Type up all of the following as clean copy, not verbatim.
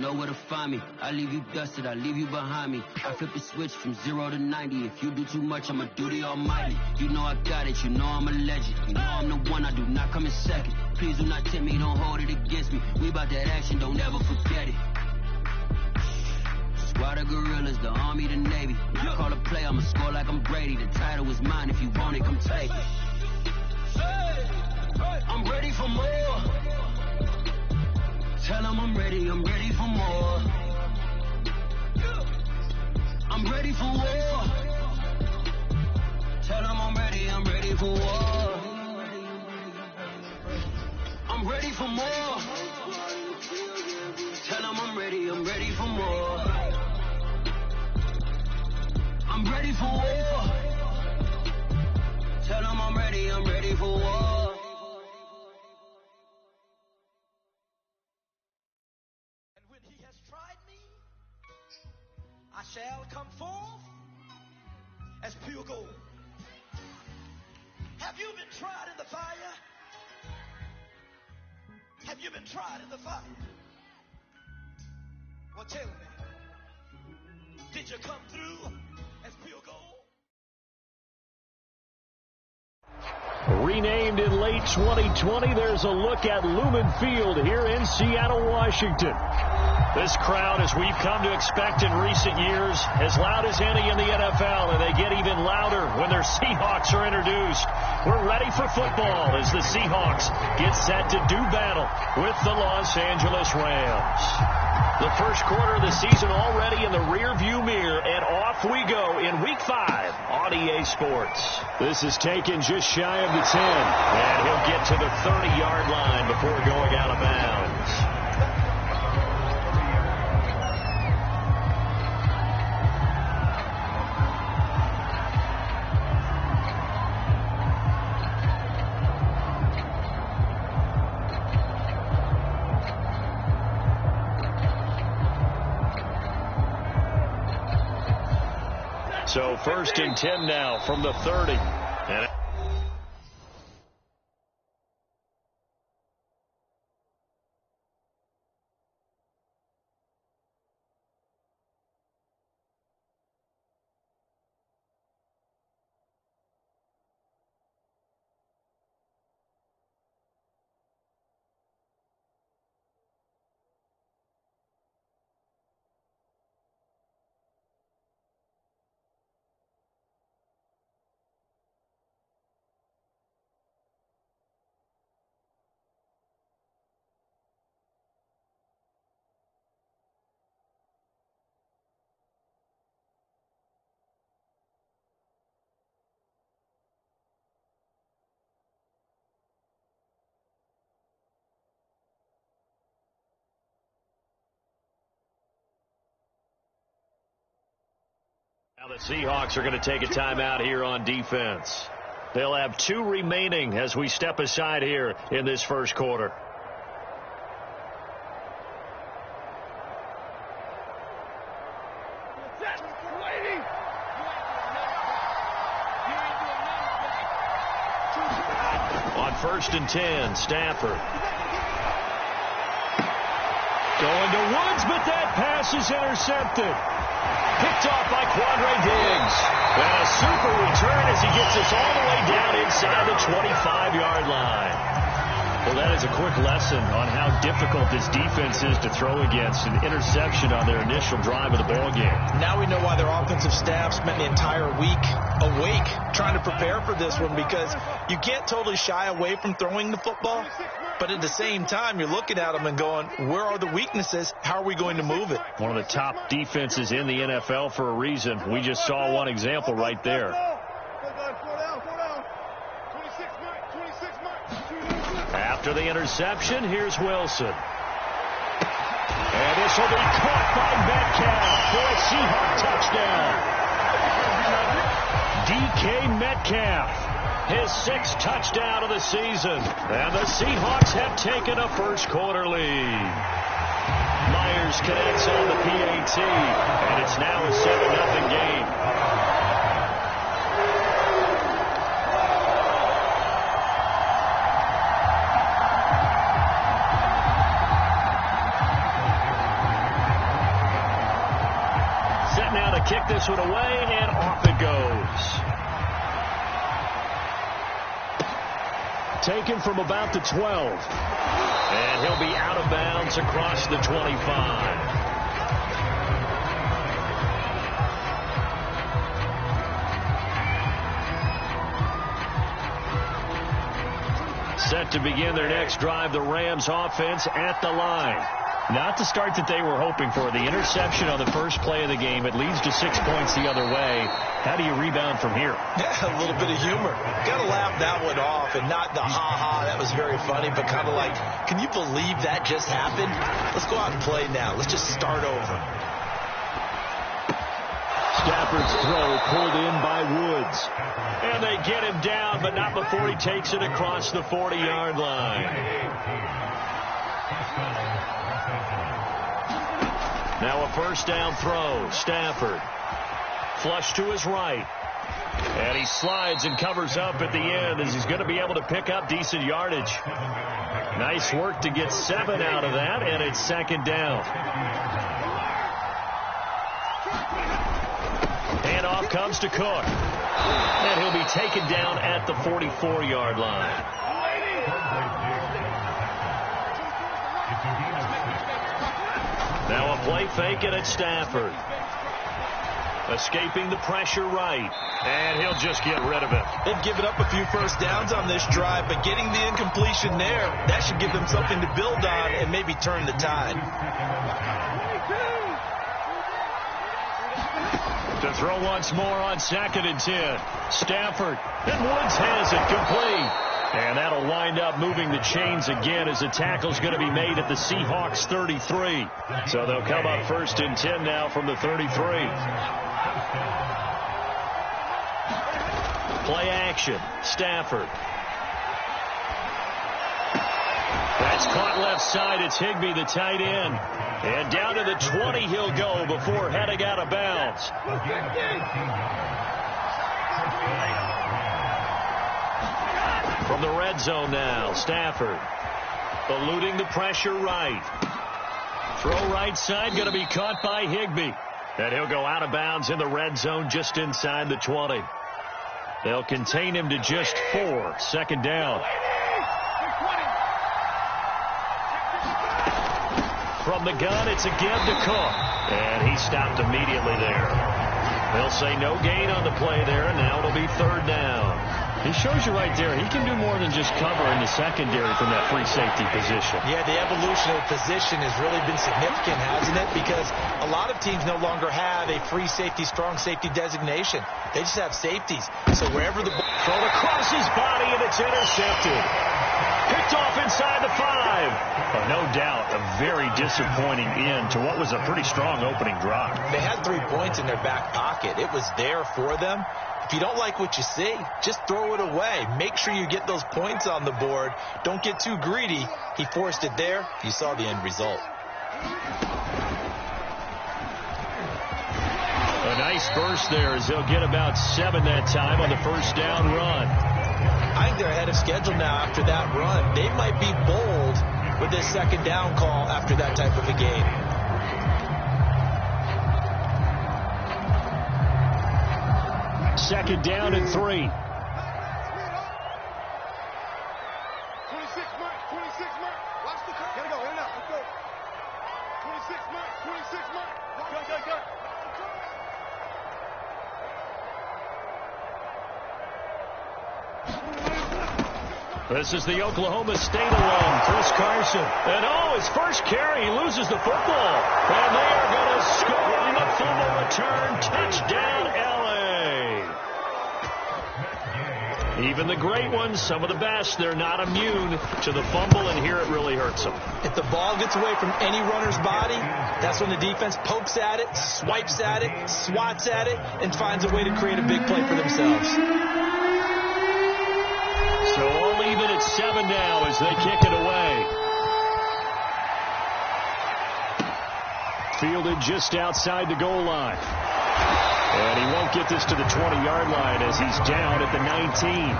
know where to find me. I leave you dusted, I leave you behind me. I flip the switch from 0 to 90. If you do too much, I'ma do the almighty. You know I got it, you know I'm a legend. You know I'm the one, I do not come in second. Please do not tempt me, don't hold it against me. We about that action, don't ever forget it. Squad of gorillas, the army, the navy. If you call a play, I'ma score like I'm Brady. The title is mine, if you want it, come take it. I'm ready for more. Tell them I'm ready for more. I'm ready for war. Tell them I'm ready for war. I'm ready for more. Tell them I'm ready for more. I'm ready for war. Tell them I'm ready for war. And when he has tried me, I shall come forth as pure gold. Have you been tried in the fire? Have you been tried in the fire? Well, tell me, did you come through as pure gold? Renamed in late 2020, there's a look at Lumen Field here in Seattle, Washington. This crowd, as we've come to expect in recent years, as loud as any in the NFL, and they get even louder when their Seahawks are introduced. We're ready for football as the Seahawks get set to do battle with the Los Angeles Rams. The first quarter of the season already in the rearview mirror, and off we go in Week 5 on EA Sports. This is taken just shy of the 10, and he'll get to the 30-yard line before going out of bounds. So 1st and 10 now from the 30. And now the Seahawks are going to take a timeout here on defense. They'll have 2 remaining as we step aside here in this first quarter. On 1st and 10, Stafford. Going to Woods, but that pass is intercepted. Picked off by Quandre Diggs. And a super return as he gets us all the way down inside the 25-yard line. Well, that is a quick lesson on how difficult this defense is to throw against. An interception on their initial drive of the ballgame. Now we know why their offensive staff spent the entire week awake trying to prepare for this one, because you can't totally shy away from throwing the football. But at the same time, you're looking at them and going, where are the weaknesses? How are we going to move it? One of the top defenses in the NFL for a reason. We just saw one example right there. After the interception, here's Wilson. And this will be caught by Metcalf for a Seahawk touchdown. DK Metcalf. His 6th touchdown of the season. And the Seahawks have taken a first quarter lead. Myers connects on the PAT. And it's now a 7-0 game. to kick this one away, and off it goes. Taken from about the 12. And he'll be out of bounds across the 25. Set to begin their next drive, the Rams offense at the line. Not the start that they were hoping for. The interception on the first play of the game. It leads to 6 points the other way. How do you rebound from here? Yeah, a little bit of humor. Got to laugh that one off, and not the ha-ha, that was very funny, but kind of like, can you believe that just happened? Let's go out and play now. Let's just start over. Stafford's throw pulled in by Woods. And they get him down, but not before he takes it across the 40-yard line. Now a first down throw. Stafford. Flush to his right. And he slides and covers up at the end as he's going to be able to pick up decent yardage. Nice work to get 7 out of that, and it's second down. Handoff comes to Cook. And he'll be taken down at the 44-yard line. Now a play fake it at Stafford. Escaping the pressure right. And he'll just get rid of it. They've given up a few first downs on this drive, but getting the incompletion there, that should give them something to build on and maybe turn the tide. To throw once more on 2nd and 10. Stafford. And Woods has it complete. And that'll wind up moving the chains again as the tackle's going to be made at the Seahawks 33. So they'll come up 1st and 10 now from the 33. Play action. Stafford. That's caught left side. It's Higbee, the tight end. And down to the 20 he'll go before heading out of bounds. From the red zone now, Stafford. Eluding the pressure right. Throw right side, going to be caught by Higbee. And he'll go out of bounds in the red zone just inside the 20. They'll contain him to just 4. Second down. From the gun, it's again to Cook. And he stopped immediately there. They'll say no gain on the play there, and now it'll be 3rd down. He shows you right there, he can do more than just cover in the secondary from that free safety position. Yeah, the evolution of position has really been significant, hasn't it? Because a lot of teams no longer have a free safety, strong safety designation. They just have safeties. So wherever the ball thrown across his body, and it's intercepted. Picked off inside the 5. But no doubt, a very disappointing end to what was a pretty strong opening drive. They had 3 points in their back pocket. It was there for them. If you don't like what you see, just throw it away. Make sure you get those points on the board. Don't get too greedy. He forced it there. You saw the end result. A nice burst there as they'll get about 7 that time on the first down run. I think they're ahead of schedule now after that run. They might be bold with this second down call after that type of a game. Second down and 3. 26 mark, 26 mark. Watch the car. Gotta go, in and out. Let's go. 26 mark, 26 mark. Go. This is the Oklahoma State alum, Chris Carson. And his first carry, he loses the football. And they are going to score on the fumble return. Touchdown, LA. Even the great ones, some of the best, they're not immune to the fumble, and here it really hurts them. If the ball gets away from any runner's body, that's when the defense pokes at it, swipes at it, swats at it, and finds a way to create a big play for themselves. So all even at 7 now as they kick it away. Fielded just outside the goal line. And he won't get this to the 20-yard line as he's down at the 19.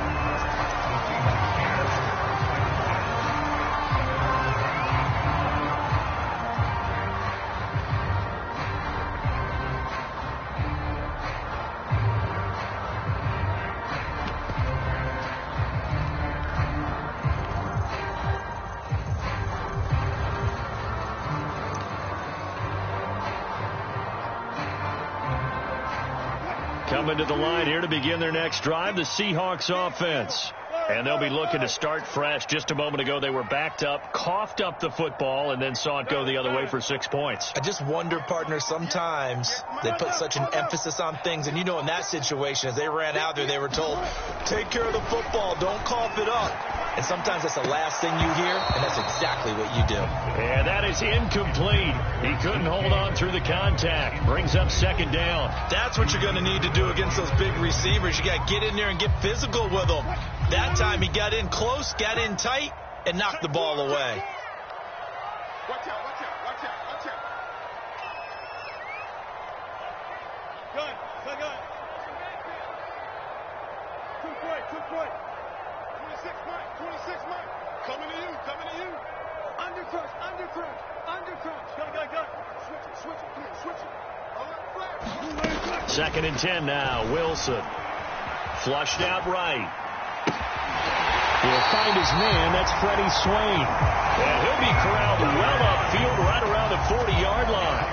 Coming to the line here to begin their next drive, the Seahawks offense. And they'll be looking to start fresh. Just a moment ago, they were backed up, coughed up the football, and then saw it go the other way for 6 points. I just wonder, partner, sometimes they put such an emphasis on things. And, you know, in that situation, as they ran out there, they were told, take care of the football, don't cough it up. And sometimes that's the last thing you hear, and that's exactly what you do. And that is incomplete. He couldn't hold on through the contact. Brings up second down. That's what you're going to need to do against those big receivers. You got to get in there and get physical with them. That time he got in close, got in tight, and knocked the ball away. Watch out, watch out, watch out, watch out. Gun, gun. 2 point. 26 Mike. Coming to you. Undercrunch. Gun. Switch it. Second and 10 now. Wilson. Flushed out right. He'll find his man. That's Freddie Swain. And he'll be corralled well upfield right around the 40-yard line.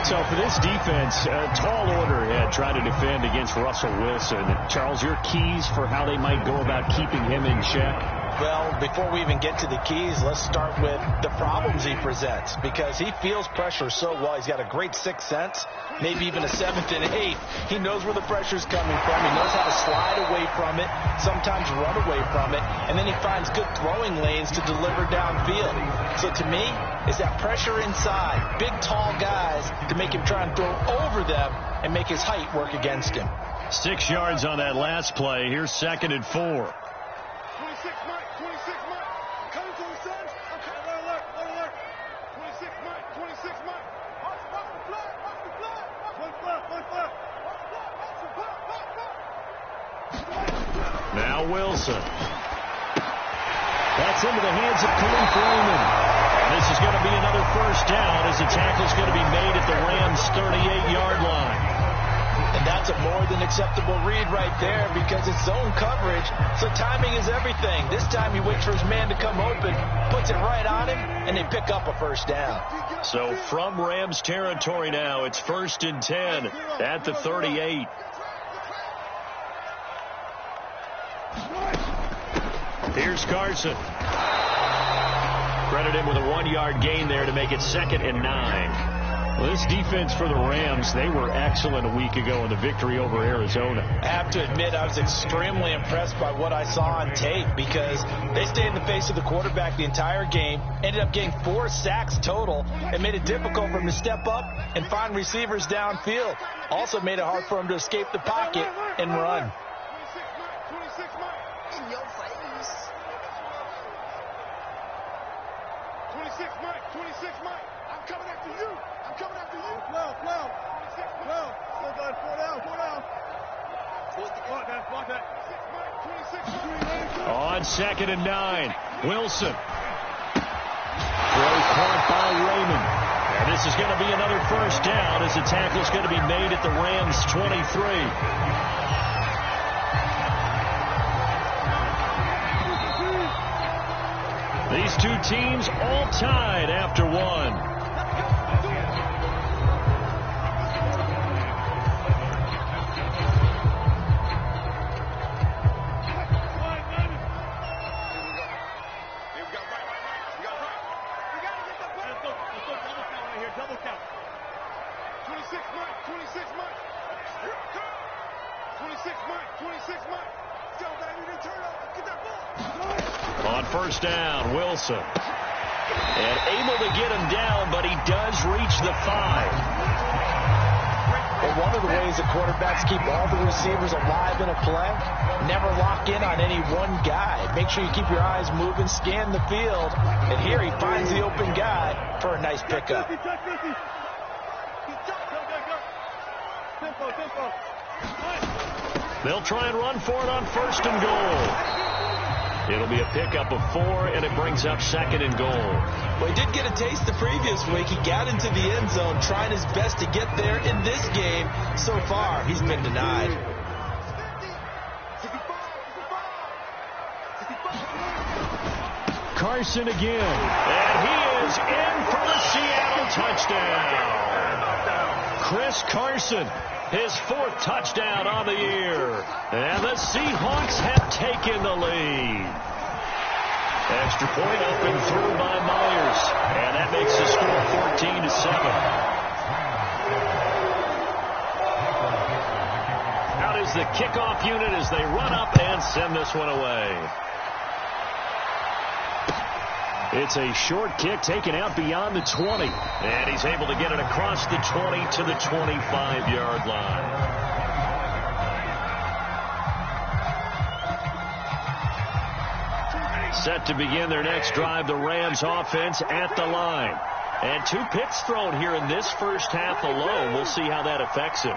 So for this defense, a tall order ahead trying to defend against Russell Wilson. Charles, your keys for how they might go about keeping him in check? Well, before we even get to the keys, let's start with the problems he presents, because he feels pressure so well. He's got a great sixth sense, maybe even a seventh and eighth. He knows where the pressure's coming from. He knows how to slide away from it, sometimes run away from it, and then he finds good throwing lanes to deliver downfield. So to me, is that pressure inside, big, tall guys to make him try and throw over them and make his height work against him. 6 yards on that last play. Here's second and 4. 26 Mike. Coming to the sun. Okay, alert. 26 Mike. Watch the flag. One flag. Now Wilson. That's into the hands of Khalif Raymond. And this is going to be another first down as the tackle's going to be made at the Rams' 38-yard line. And that's a more than acceptable read right there because it's zone coverage, so timing is everything. This time he waits for his man to come open, puts it right on him, and they pick up a first down. So from Rams territory now, it's 1st and 10 at the 38. Here's Carson. Credit him with a 1-yard gain there to make it 2nd and 9. Well, this defense for the Rams, they were excellent a week ago in the victory over Arizona. I have to admit, I was extremely impressed by what I saw on tape because they stayed in the face of the quarterback the entire game, ended up getting 4 sacks total, and made it difficult for him to step up and find receivers downfield. Also made it hard for him to escape the pocket and run. 26 Mike. In your face. 26 Mike. I'm coming after you. 12. Still got 4 down. Block that. 26 Mike. On 2nd and 9, Wilson. Throw caught by Raymond. And this is going to be another first down as the tackle's going to be made at the Rams' 23. These two teams all tied after one. On first down, Wilson. And able to get him down, but he does reach the 5. Well, one of the ways that quarterbacks keep all the receivers alive in a play, never lock in on any one guy. Make sure you keep your eyes moving, scan the field. And here he finds the open guy for a nice pickup. They'll try and run for it on 1st and goal. It'll be a pickup of 4, and it brings up 2nd and goal. Well, he did get a taste the previous week. He got into the end zone, trying his best to get there in this game. So far, he's been denied. Carson again. And he is in for a Seattle touchdown. Chris Carson, his 4th touchdown on the year. And the Seahawks have taken the lead. Extra point up and through by Myers. And that makes the score 14-7. Out is the kickoff unit as they run up and send this one away. It's a short kick taken out beyond the 20. And he's able to get it across the 20 to the 25-yard line. Set to begin their next drive, the Rams offense at the line. And 2 picks thrown here in this first half alone. We'll see how that affects him.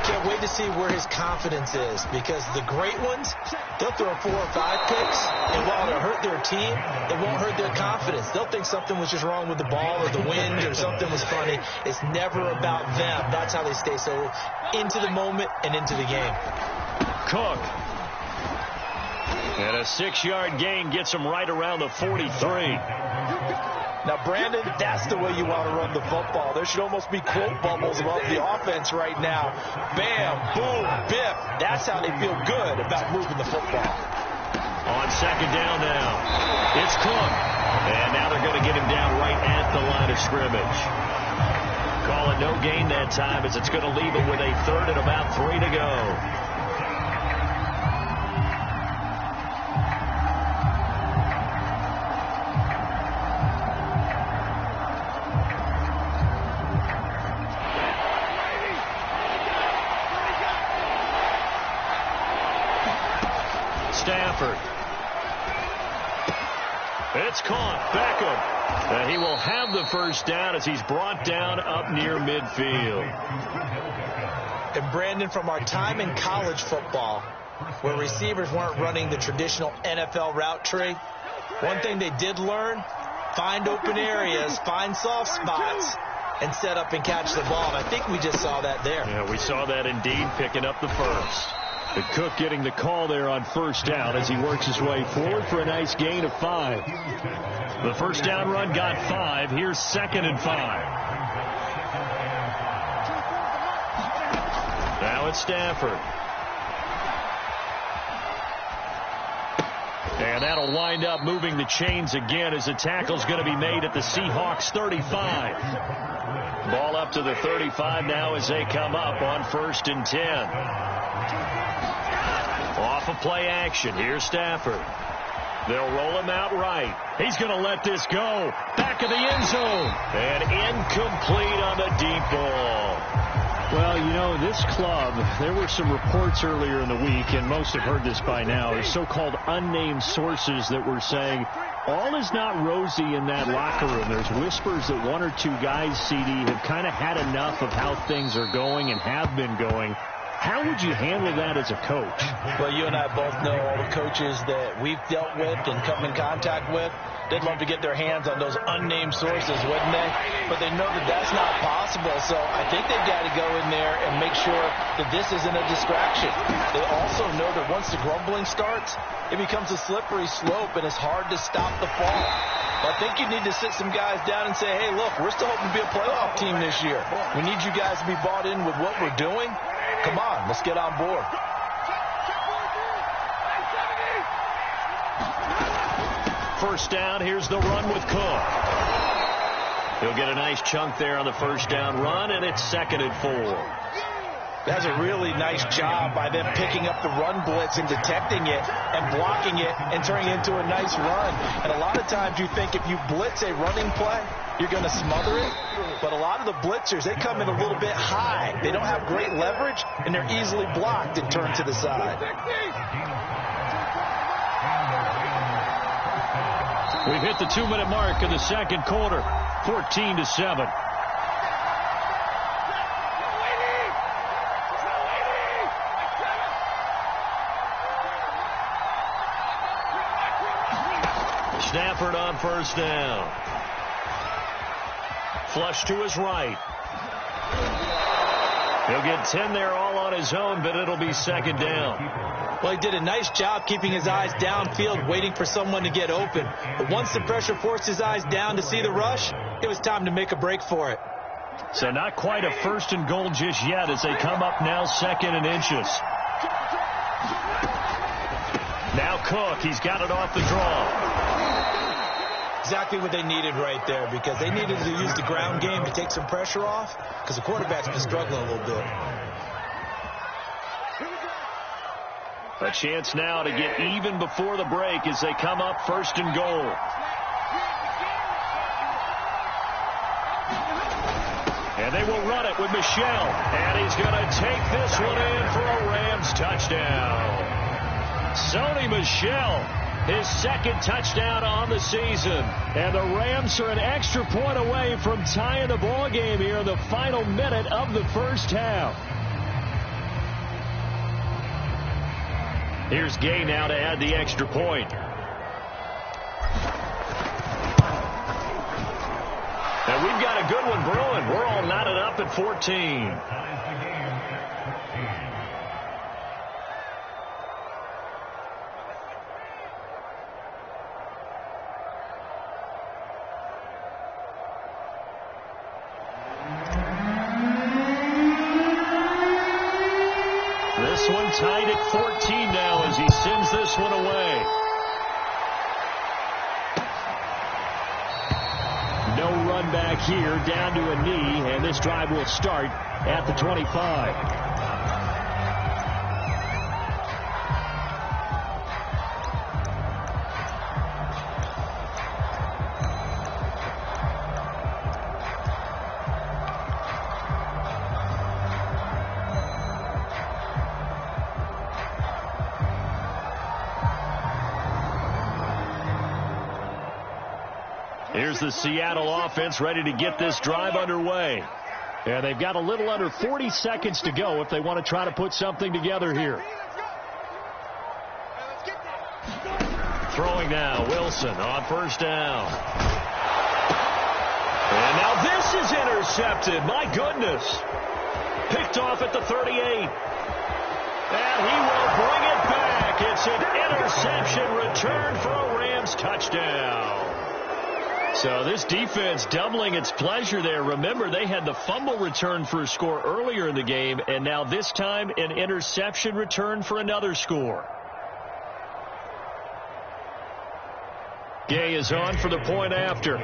Can't wait to see where his confidence is, because the great ones, they'll throw 4 or 5 picks, and while it'll hurt their team, it won't hurt their confidence. They'll think something was just wrong with the ball or the wind or something was funny. It's never about them. That's how they stay so into the moment and into the game. Cook. And a 6-yard gain gets him right around the 43. Now, Brandon, that's the way you want to run the football. There should almost be quote bubbles above the offense right now. Bam, boom, biff. That's how they feel good about moving the football. On second down now, it's Cook. And now they're going to get him down right at the line of scrimmage. Call it no gain that time, as it's going to leave him with a 3rd and about 3 to go. Stafford. It's caught. Beckham. And he will have the first down as he's brought down up near midfield. And Brandon, from our time in college football, where receivers weren't running the traditional NFL route tree, one thing they did learn, find open areas, find soft spots, and set up and catch the ball. And I think we just saw that there. Yeah, we saw that indeed, picking up the first. The Cook getting the call there on first down as he works his way forward for a nice gain of 5. The first down run got 5. Here's 2nd and 5. Now it's Stafford. And that'll wind up moving the chains again as the tackle's going to be made at the Seahawks 35. Ball up to the 35 now as they come up on 1st and 10. Off of play action. Here's Stafford. They'll roll him out right. He's going to let this go. Back of the end zone. And incomplete on the deep ball. Well, you know, this club, there were some reports earlier in the week, and most have heard this by now, is so-called unnamed sources that were saying all is not rosy in that locker room. There's whispers that 1 or 2 guys, CD, have kind of had enough of how things are going and have been going. How would you handle that as a coach? Well, you and I both know all the coaches that we've dealt with and come in contact with. They'd love to get their hands on those unnamed sources, wouldn't they? But they know that that's not possible, so I think they've got to go in there and make sure that this isn't a distraction. They also know that once the grumbling starts, it becomes a slippery slope, and it's hard to stop the fall. I think you need to sit some guys down and say, hey, look, we're still hoping to be a playoff team this year. We need you guys to be bought in with what we're doing. Come on, let's get on board. First down, here's the run with Cook. He'll get a nice chunk there on the first down run, and it's 2nd and 4. That's a really nice job by them picking up the run blitz and detecting it and blocking it and turning it into a nice run. And a lot of times you think if you blitz a running play, you're going to smother it. But a lot of the blitzers, they come in a little bit high. They don't have great leverage, and they're easily blocked and turned to the side. We've hit the 2-minute mark of the second quarter, 14-7. Stafford on first down. Flush to his right. He'll get 10 there all on his own, but it'll be 2nd down. Well, he did a nice job keeping his eyes downfield, waiting for someone to get open. But once the pressure forced his eyes down to see the rush, it was time to make a break for it. So not quite a first and goal just yet as they come up now second and inches. Now Cook, he's got it off the draw. Exactly what they needed right there, because they needed to use the ground game to take some pressure off, because the quarterback's been struggling a little bit. A chance now to get even before the break as they come up first and goal. And they will run it with Michel. And he's going to take this one in for a Rams touchdown. Sony Michel, his second touchdown on the season. And the Rams are an extra point away from tying the ball game here in the final minute of the first half. Here's Gay now to add the extra point. And we've got a good one brewing. We're all knotted up at 14. This one tied at 14 now as he sends this one away. No run back here, down to a knee, and this drive will start at the 25. Here's the Seattle offense ready to get this drive underway. And they've got a little under 40 seconds to go if they want to try to put something together here. Throwing now, Wilson on first down. And now this is intercepted. My goodness. Picked off at the 38. And he will bring it back. It's an interception return for a Rams touchdown. So this defense doubling its pleasure there. Remember, they had the fumble return for a score earlier in the game, and now this time an interception return for another score. Gay is on for the point after.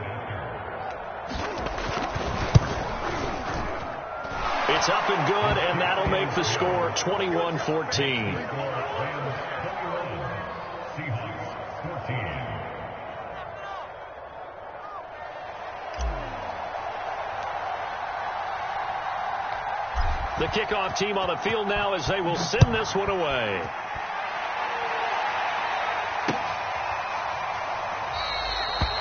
It's up and good, and that'll make the score 21-14. The kickoff team on the field now as they will send this one away.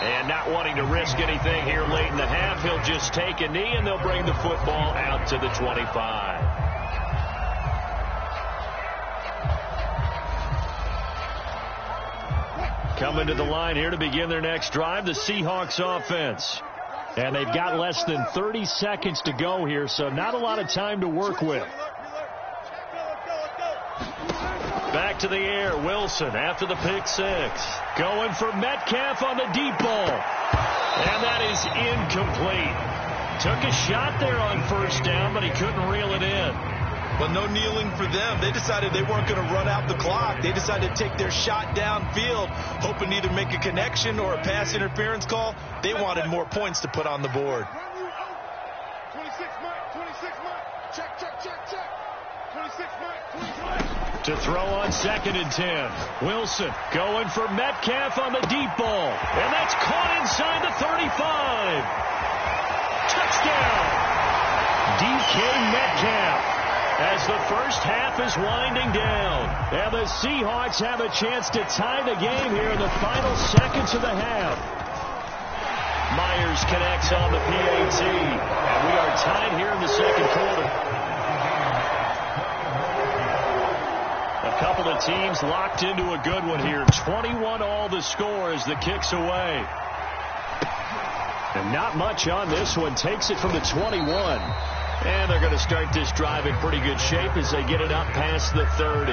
And not wanting to risk anything here late in the half, he'll just take a knee and they'll bring the football out to the 25. Coming to the line here to begin their next drive, the Seahawks offense. And they've got less than 30 seconds to go here, so not a lot of time to work with. Back to the air, Wilson after the pick six. Going for Metcalf on the deep ball. And that is incomplete. Took a shot there on first down, but he couldn't reel it in. But no kneeling for them. They decided they weren't going to run out the clock. They decided to take their shot downfield, hoping to either make a connection or a pass interference call. They wanted more points to put on the board. 26 Mike, 26 Mike. Check. 26 Mike, 26. To throw on second and 10. Wilson going for Metcalf on the deep ball. And that's caught inside the 35. Touchdown. DK Metcalf. As the first half is winding down. And the Seahawks have a chance to tie the game here in the final seconds of the half. Myers connects on the PAT. And we are tied here in the second quarter. A couple of teams locked into a good one here. 21 all the score as the kick's away. And not much on this one. Takes it from the 21. And they're going to start this drive in pretty good shape as they get it up past the 30.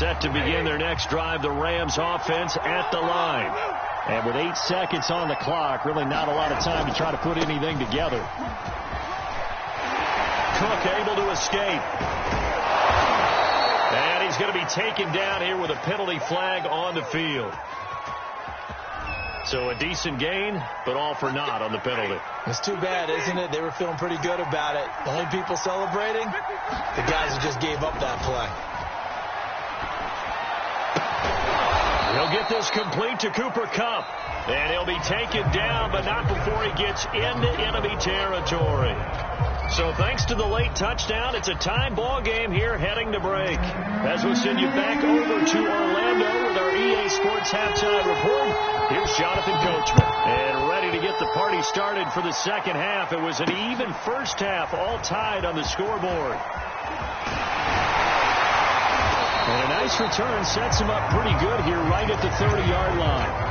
Set to begin their next drive, the Rams offense at the line. And with 8 seconds on the clock, really not a lot of time to try to put anything together. Cook able to escape. And he's going to be taken down here with a penalty flag on the field. So a decent gain, but all for naught on the penalty. It's too bad, isn't it? They were feeling pretty good about it. The only people celebrating, the guys who just gave up that play. He'll get this complete to Cooper Kupp. And he'll be taken down, but not before he gets into enemy territory. So thanks to the late touchdown, it's a tie ball game here heading to break. As we'll send you back over to Orlando with our EA Sports Halftime Report, here's Jonathan Coachman. And ready to get the party started for the second half. It was an even first half, all tied on the scoreboard. And a nice return sets him up pretty good here right at the 30-yard line.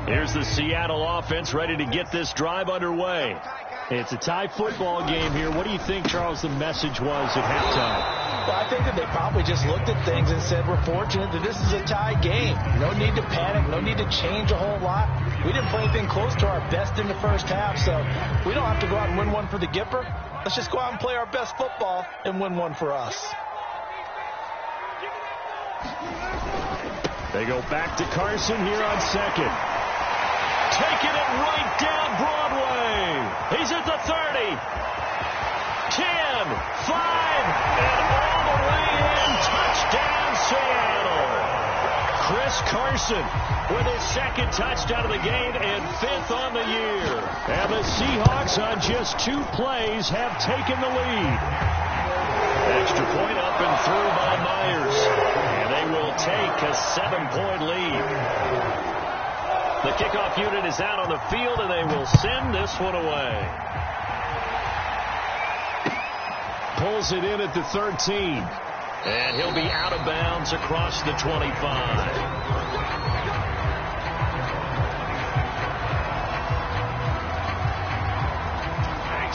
Here's the Seattle offense ready to get this drive underway. It's a tie football game here. What do you think, Charles, the message was at halftime? Well, I think that they probably just looked at things and said, we're fortunate that this is a tie game. No need to panic. No need to change a whole lot. We didn't play anything close to our best in the first half, so we don't have to go out and win one for the Gipper. Let's just go out and play our best football and win one for us. They go back to Carson here on second. Taking it right down Broadway. He's at the 30. 10, 5, and all the way in. Touchdown, Seattle. Chris Carson with his second touchdown of the game and 5th on the year. And the Seahawks on just 2 plays have taken the lead. Extra point up and through by Myers. And they will take a 7-point lead. The kickoff unit is out on the field, and they will send this one away. Pulls it in at the 13. And he'll be out of bounds across the 25.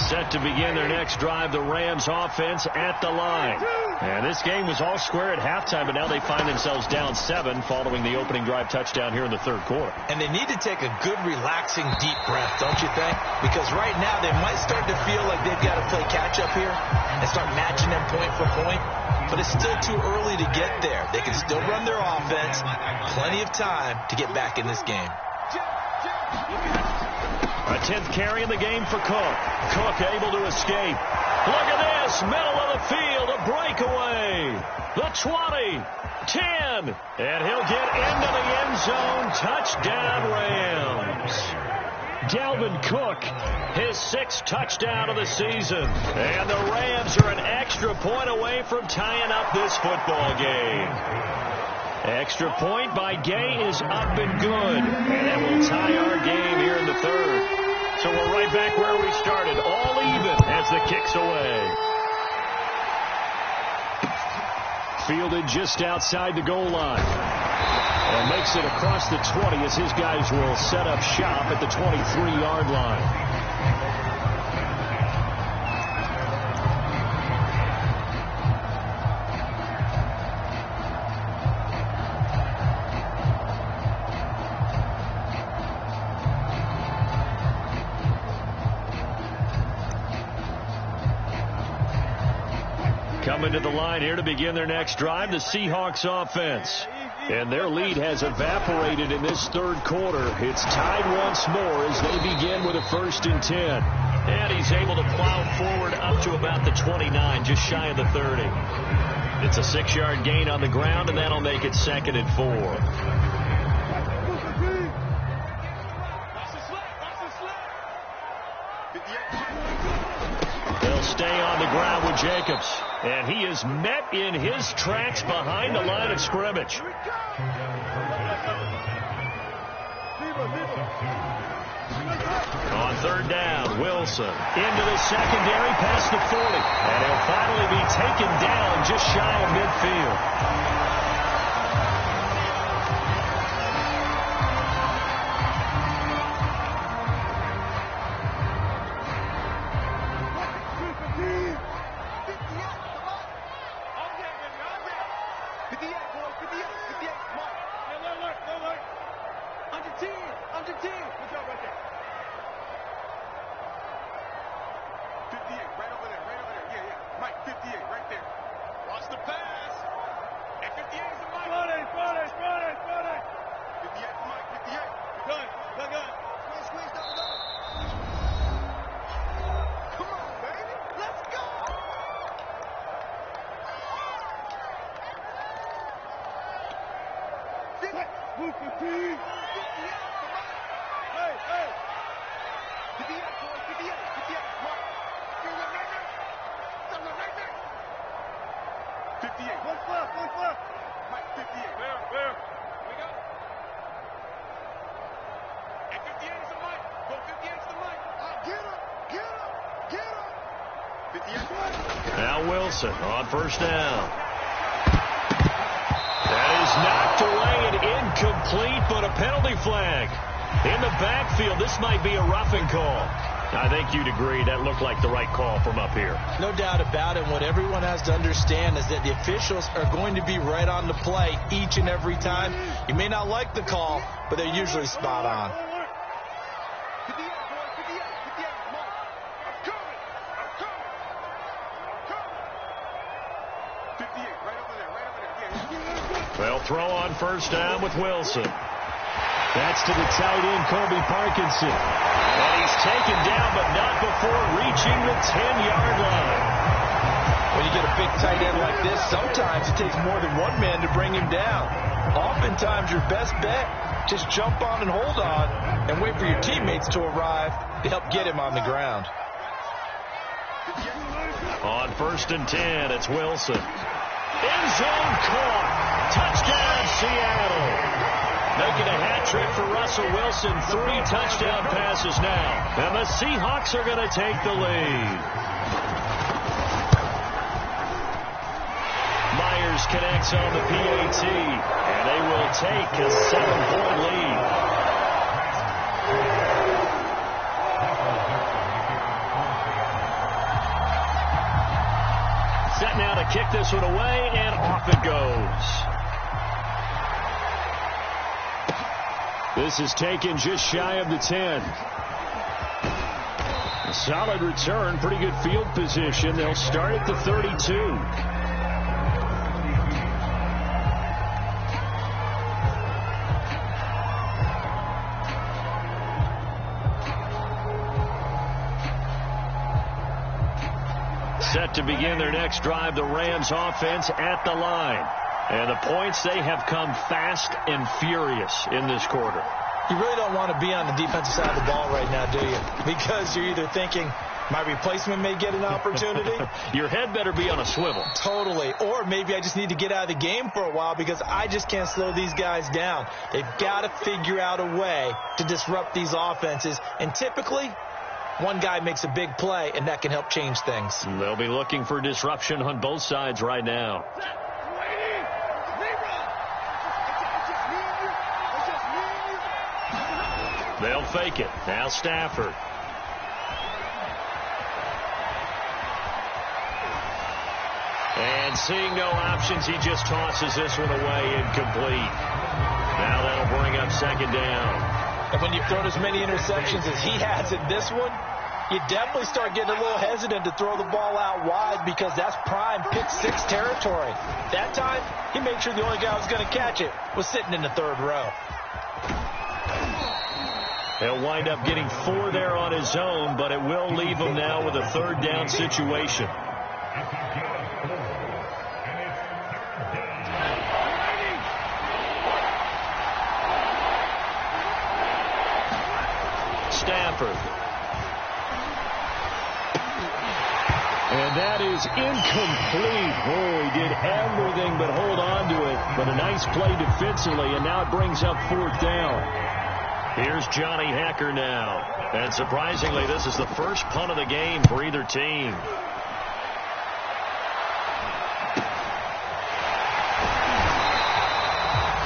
Set to begin their next drive, the Rams offense at the line. And this game was all square at halftime, but now they find themselves down 7 following the opening drive touchdown here in the third quarter. And they need to take a good, relaxing, deep breath, don't you think? Because right now they might start to feel like they've got to play catch-up here and start matching them point for point. But it's still too early to get there. They can still run their offense. Plenty of time to get back in this game. A 10th carry in the game for Cook. Cook able to escape. Look at this. Middle of the field. A breakaway. The 20. 10. And he'll get into the end zone. Touchdown, Rams. Dalvin Cook, his 6th touchdown of the season. And the Rams are an extra point away from tying up this football game. Extra point by Gay is up and good. And that will tie our game here in the third. So we're right back where we started, all even as the kick's away. Fielded just outside the goal line. And makes it across the 20 as his guys will set up shop at the 23-yard line. Coming to the line here to begin their next drive, the Seahawks offense. And their lead has evaporated in this third quarter. It's tied once more as they begin with a 1st and 10. And he's able to plow forward up to about the 29, just shy of the 30. It's a 6-yard gain on the ground, and that'll make it 2nd and 4. They'll stay on the ground with Jacobs. And he is met in his tracks behind the line of scrimmage. On 3rd down, Wilson into the secondary past the 40. And he'll finally be taken down just shy of midfield. Move 15. 58. Hey, hey. 58, boy. 58. 58. Mark. You're right there. You're right there. 58. One left. One left. Mike, 58. Where? We go. And 58 is the mic. Go 58 is the mic. Get him. Get him. Get him. 58. Now Wilson on first down. That is knocked away and incomplete, but a penalty flag. In the backfield, this might be a roughing call. I think you'd agree that looked like the right call from up here. No doubt about it. What everyone has to understand is that the officials are going to be right on the play each and every time. You may not like the call, but they're usually spot on. 58, boy. 58. 58. Mark. I'm coming. 58. Right over there. Yeah. They'll throw on first down with Wilson. That's to the tight end, Colby Parkinson. And he's taken down, but not before reaching the 10-yard line. When you get a big tight end like this, sometimes it takes more than one man to bring him down. Oftentimes, your best bet, just jump on and hold on and wait for your teammates to arrive to help get him on the ground. On first and 10, it's Wilson. End zone caught. Touchdown, Seattle. Making a hat trick for Russell Wilson. 3 touchdown passes now. And the Seahawks are going to take the lead. Myers connects on the PAT. And they will take a 7-point lead. Set now to kick this one away, and off it goes. This is taken just shy of the 10. A solid return, pretty good field position. They'll start at the 32. Set to begin their next drive, the Rams offense at the line. And the points, they have come fast and furious in this quarter. You really don't want to be on the defensive side of the ball right now, do you? Because you're either thinking, my replacement may get an opportunity. Your head better be on a swivel. Totally. Or maybe I just need to get out of the game for a while because I just can't slow these guys down. They've got to figure out a way to disrupt these offenses. And typically, one guy makes a big play, and that can help change things. They'll be looking for disruption on both sides right now. They'll fake it. Now Stafford. And seeing no options, he just tosses this one away, incomplete. Now that'll bring up second down. And when you've thrown as many interceptions as he has in this one, you definitely start getting a little hesitant to throw the ball out wide because that's prime pick-6 territory. That time, he made sure the only guy who was going to catch it was sitting in the third row. He'll wind up getting 4 there on his own, but it will leave him now with a third down situation. Stafford. And that is incomplete. Oh, he did everything but hold on to it. But a nice play defensively, and now it brings up 4th down. Here's Johnny Hecker now. And surprisingly, this is the first punt of the game for either team.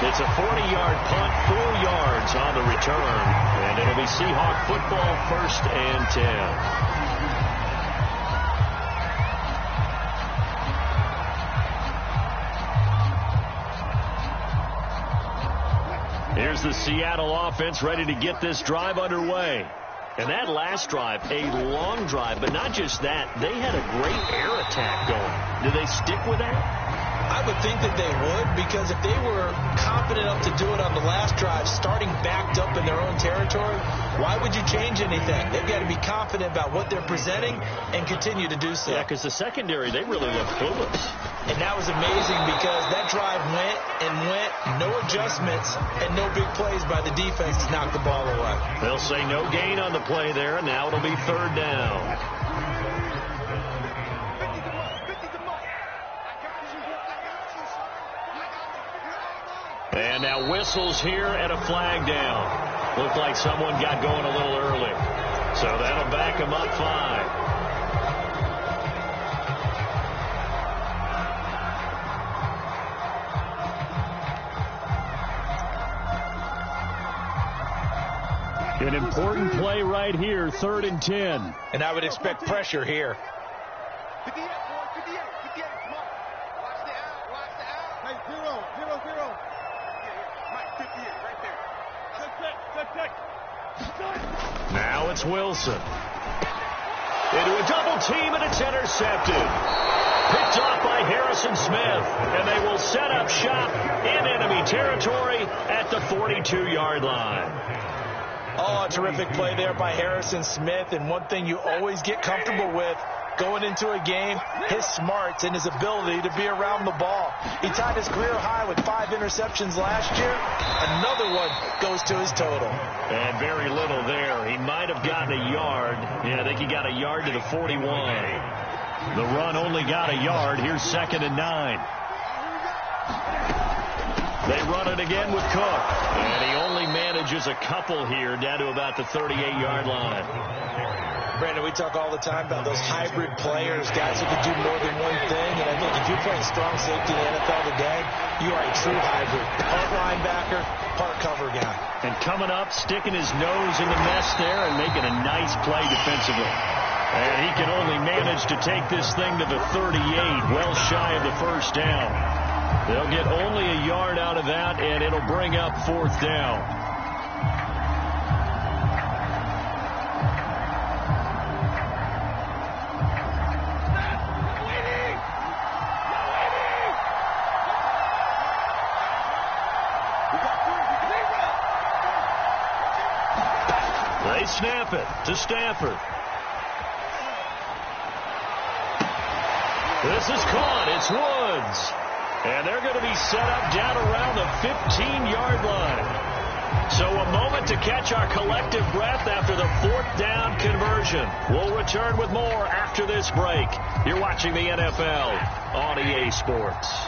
It's a 40-yard punt, 4 yards on the return. And it'll be Seahawk football, 1st and 10. Here's the Seattle offense ready to get this drive underway. And that last drive, a long drive, but not just that. They had a great air attack going. Do they stick with that? I would think that they would, because if they were confident enough to do it on the last drive, starting backed up in their own territory, why would you change anything? They've got to be confident about what they're presenting and continue to do so. Yeah, because the secondary, they really look clueless. And that was amazing because that drive went and went, no adjustments and no big plays by the defense to knock the ball away. They'll say no gain on the play there, and now it'll be third down. And now whistles here at a flag down. Looked like someone got going a little early. So that'll back him up 5. An important play right here, 3rd and 10. And I would expect pressure here. 58, 58, 58, come on. Watch the out, watch the out. Hey, 0, 0, 0. Mike, 58, right there. Now it's Wilson. Into a double team, and it's intercepted. Picked off by Harrison Smith, and they will set up shop in enemy territory at the 42-yard line. Oh, a terrific play there by Harrison Smith. And one thing you always get comfortable with going into a game, his smarts and his ability to be around the ball. He tied his career high with 5 interceptions last year. Another one goes to his total. And very little there. He might have gotten a yard. Yeah, I think he got a yard to the 41. The run only got a yard. Here's 2nd and 9. They run it again with Cook. And he only manages a couple here down to about the 38-yard line. Brandon, we talk all the time about those hybrid players, guys who can do more than one thing. And I think if you're playing strong safety in the NFL today, you are a true hybrid. Part linebacker, part cover guy. And coming up, sticking his nose in the mess there and making a nice play defensively. And he can only manage to take this thing to the 38, well shy of the first down. They'll get only a yard out of that, and it'll bring up 4th down. They snap it to Stafford. This is caught. It's Woods. And they're going to be set up down around the 15-yard line. So a moment to catch our collective breath after the 4th down conversion. We'll return with more after this break. You're watching the NFL on EA Sports.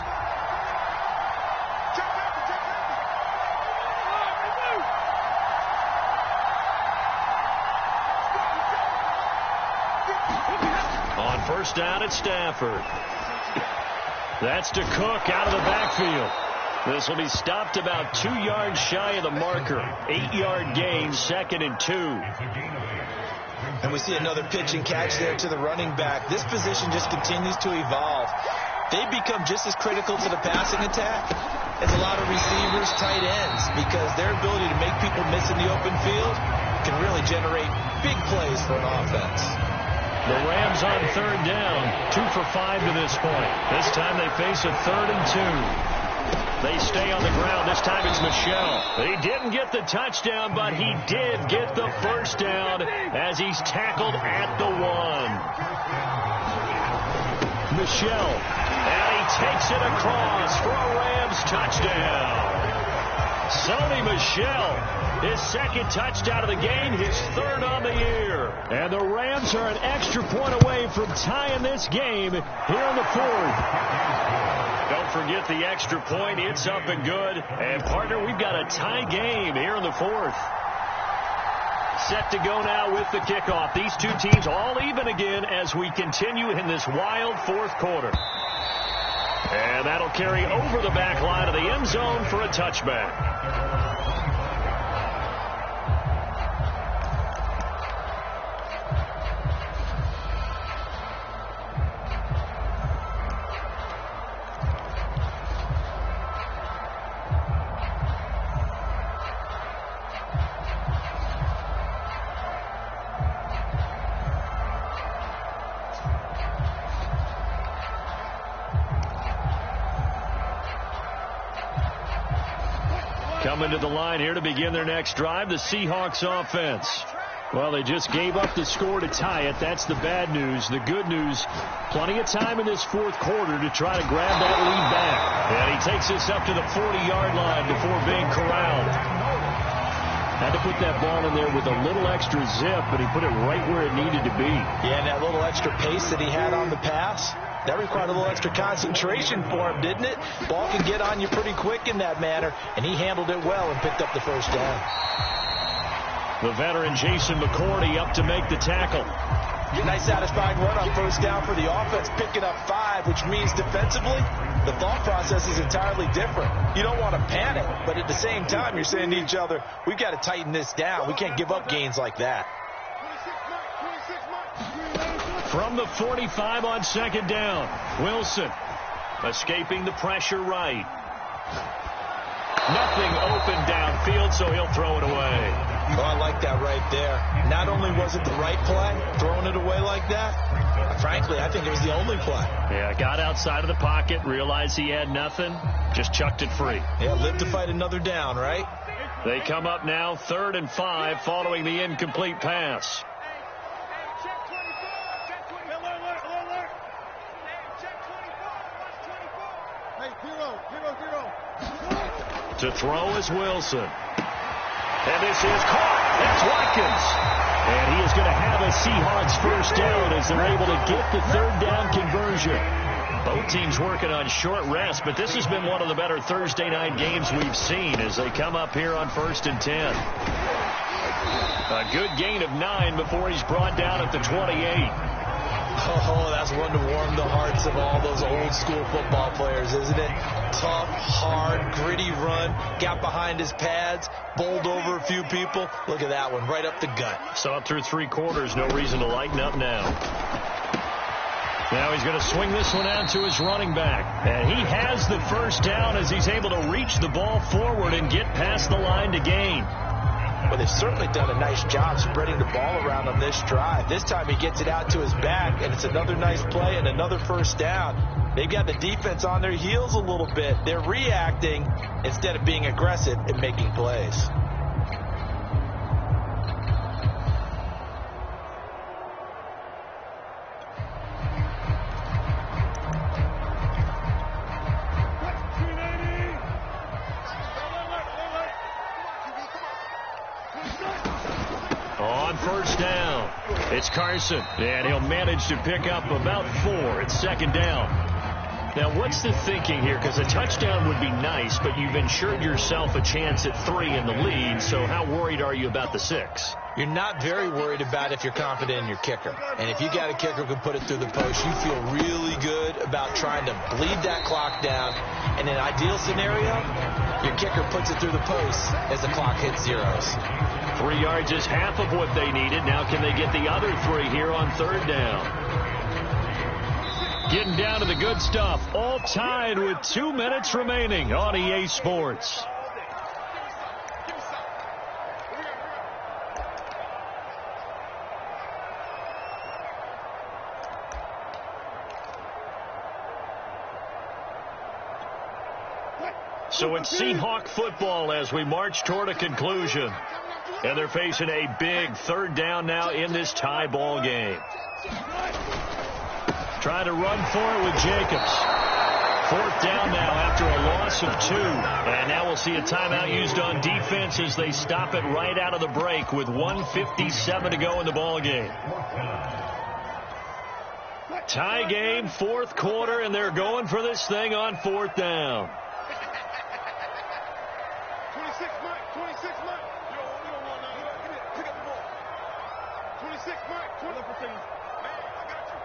On 1st down at Stafford. That's to Cook out of the backfield. This will be stopped about 2 yards shy of the marker. 8-yard gain, 2nd and 2. And we see another pitch and catch there to the running back. This position just continues to evolve. They become just as critical to the passing attack as a lot of receivers, tight ends, because their ability to make people miss in the open field can really generate big plays for an offense. The Rams on 3rd down, 2 for 5 to this point. This time they face a 3rd and 2. They stay on the ground. This time it's Michel. He didn't get the touchdown, but he did get the first down as he's tackled at the 1. Michel, and he takes it across for a Rams touchdown. Sony Michel, his 2nd touchdown of the game, his 3rd on the year. And the Rams are an extra point away from tying this game here in the 4th. Don't forget the extra point. It's up and good. And, partner, we've got a tie game here in the 4th. Set to go now with the kickoff. These two teams all even again as we continue in this wild 4th quarter. And that'll carry over the back line of the end zone for a touchback. Coming to the line here to begin their next drive, the Seahawks offense. Well, they just gave up the score to tie it. That's the bad news. The good news, plenty of time in this fourth quarter to try to grab that lead back. And he takes this up to the 40-yard line before being corralled. Had to put that ball in there with a little extra zip, but he put it right where it needed to be. Yeah, and that little extra pace that he had on the pass, that required a little extra concentration for him, didn't it? Ball can get on you pretty quick in that manner, and he handled it well and picked up the first down. The veteran Jason McCourty up to make the tackle. Nice satisfying run on first down for the offense, picking up 5, which means defensively, the thought process is entirely different. You don't want to panic, but at the same time, you're saying to each other, we've got to tighten this down. We can't give up gains like that. From the 45 on second down, Wilson escaping the pressure right. Nothing open downfield, so he'll throw it away. Oh, I like that right there. Not only was it the right play, throwing it away like that, frankly, I think it was the only play. Yeah, got outside of the pocket, realized he had nothing, just chucked it free. Yeah, live to fight another down, right? They come up now 3rd and 5 following the incomplete pass. To throw is Wilson. And this is caught. That's Watkins. And he is going to have a Seahawks first down as they're able to get the 3rd down conversion. Both teams working on short rest, but this has been one of the better Thursday night games we've seen as they come up here on 1st and 10. A good gain of 9 before he's brought down at the 28. Oh, that's one to warm the hearts of all those old school football players, isn't it? Tough, hard, gritty run, got behind his pads, bowled over a few people. Look at that one, right up the gut. Saw it through 3 quarters, no reason to lighten up now. Now he's going to swing this one out to his running back. And he has the first down as he's able to reach the ball forward and get past the line to gain. Well, they've certainly done a nice job spreading the ball around on this drive. This time he gets it out to his back, and it's another nice play and another first down. They've got the defense on their heels a little bit. They're reacting instead of being aggressive and making plays. On first down, it's Carson, and he'll manage to pick up about 4. It's 2nd down. Now, what's the thinking here? Because a touchdown would be nice, but you've ensured yourself a chance at 3 in the lead, so how worried are you about the 6? You're not very worried about if you're confident in your kicker. And if you got a kicker who can put it through the post, you feel really good about trying to bleed that clock down. In an ideal scenario, your kicker puts it through the post as the clock hits zeros. 3 yards is half of what they needed. Now can they get the other 3 here on 3rd down? Getting down to the good stuff. All tied with 2 minutes remaining on EA Sports. So it's Seahawk football as we march toward a conclusion. And they're facing a big 3rd down now in this tie ball game. Trying to run for it with Jacobs. 4th down now after a loss of 2. And now we'll see a timeout used on defense as they stop it right out of the break with 1:57 to go in the ball game. Tie game, 4th quarter, and they're going for this thing on 4th down. 26, Mike. 26, Mike. You don't want none. Pick up the ball. 26, Mike. 20%. Man, I got you.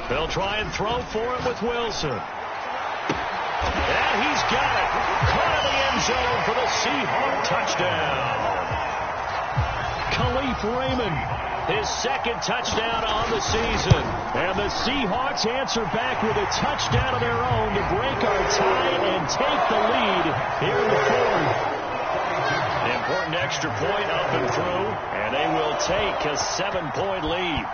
They'll try and throw for it with Wilson. And he's got it. Caught in the end zone for the Seahawk touchdown. Khalif Raymond, his 2nd touchdown on the season. And the Seahawks answer back with a touchdown of their own to break our tie and take the lead here in the 4th. Important extra point up and through, and they will take a 7-point lead.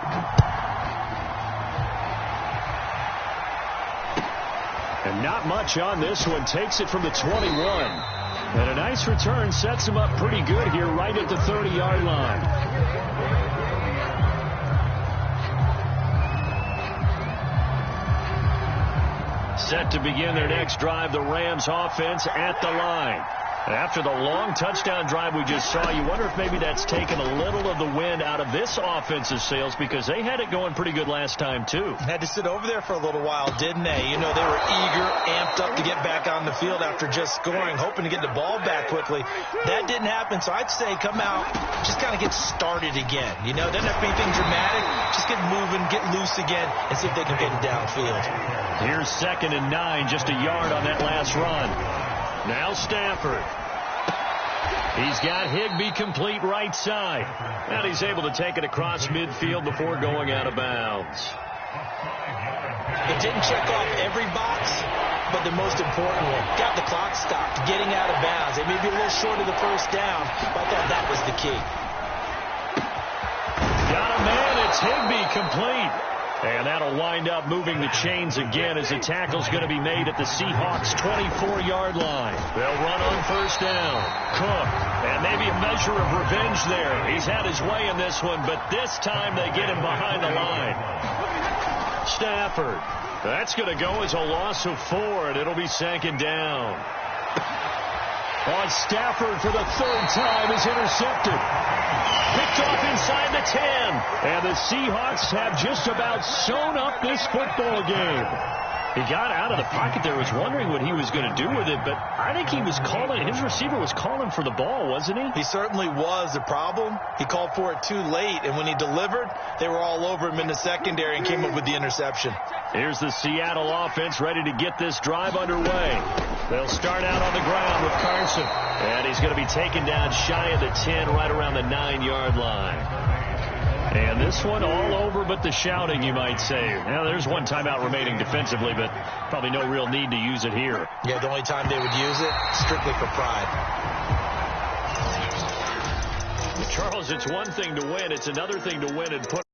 And not much on this one. Takes it from the 21. And a nice return sets him up pretty good here right at the 30-yard line. Set to begin their next drive, the Rams offense at the line. After the long touchdown drive we just saw, you wonder if maybe that's taken a little of the wind out of this offense's sails, because they had it going pretty good last time, too. Had to sit over there for a little while, didn't they? You know, they were eager, amped up to get back on the field after just scoring, hoping to get the ball back quickly. That didn't happen, so I'd say come out, just kind of get started again. You know, doesn't have to be anything dramatic. Just get moving, get loose again, and see if they can get it downfield. Here's 2nd and 9, just a yard on that last run. Now Stafford. He's got Higbee complete right side. And he's able to take it across midfield before going out of bounds. It didn't check off every box, but the most important one. Got the clock stopped, getting out of bounds. They may be a little short of the first down, but I thought that was the key. Got a man. It's Higbee complete. And that'll wind up moving the chains again as the tackle's going to be made at the Seahawks' 24-yard line. They'll run on first down. Cook. And maybe a measure of revenge there. He's had his way in this one, but this time they get him behind the line. Stafford. That's going to go as a loss of 4, and it'll be 2nd down. On Stafford for the 3rd time is intercepted. Picked off inside the 10. And the Seahawks have just about sewn up this football game. He got out of the pocket there, was wondering what he was going to do with it, but I think he was calling, his receiver was calling for the ball, wasn't he? He certainly was. The problem, he called for it too late, and when he delivered, they were all over him in the secondary and came up with the interception. Here's the Seattle offense ready to get this drive underway. They'll start out on the ground with Carson, and he's going to be taken down shy of the 10, right around the 9-yard line. And this one all over but the shouting, you might say. Now, there's one timeout remaining defensively, but probably no real need to use it here. Yeah, the only time they would use it, strictly for pride. Charles, it's one thing to win. It's another thing to win and put